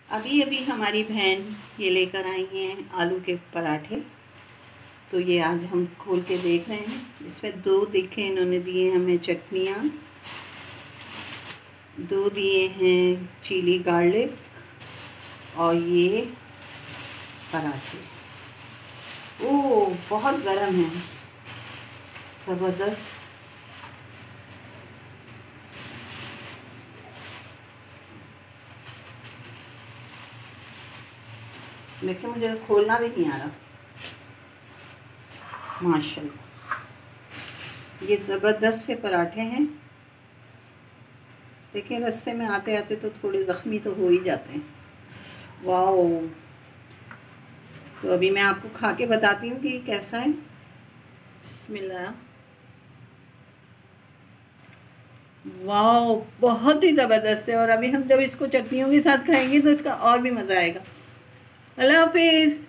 अभी अभी हमारी बहन ये लेकर आई हैं आलू के पराठे। तो ये आज हम खोल के देख रहे हैं। इसमें दो देखे इन्होंने दिए हमें चटनियाँ, दो दिए हैं चिली गार्लिक और ये पराठे। ओह बहुत गरम है, ज़बरदस्त। लेकिन मुझे खोलना भी नहीं आ रहा। माशाल्लाह ये ज़बरदस्त से पराठे हैं। देखिए रास्ते में आते आते तो थोड़े ज़ख्मी तो हो ही जाते हैं। वाओ, तो अभी मैं आपको खा के बताती हूँ कि कैसा है। बिस्मिल्लाह। वाओ बहुत ही ज़बरदस्त है। और अभी हम जब इसको चटनियों के साथ खाएंगे तो इसका और भी मज़ा आएगा। अल्लाह हाफिज़।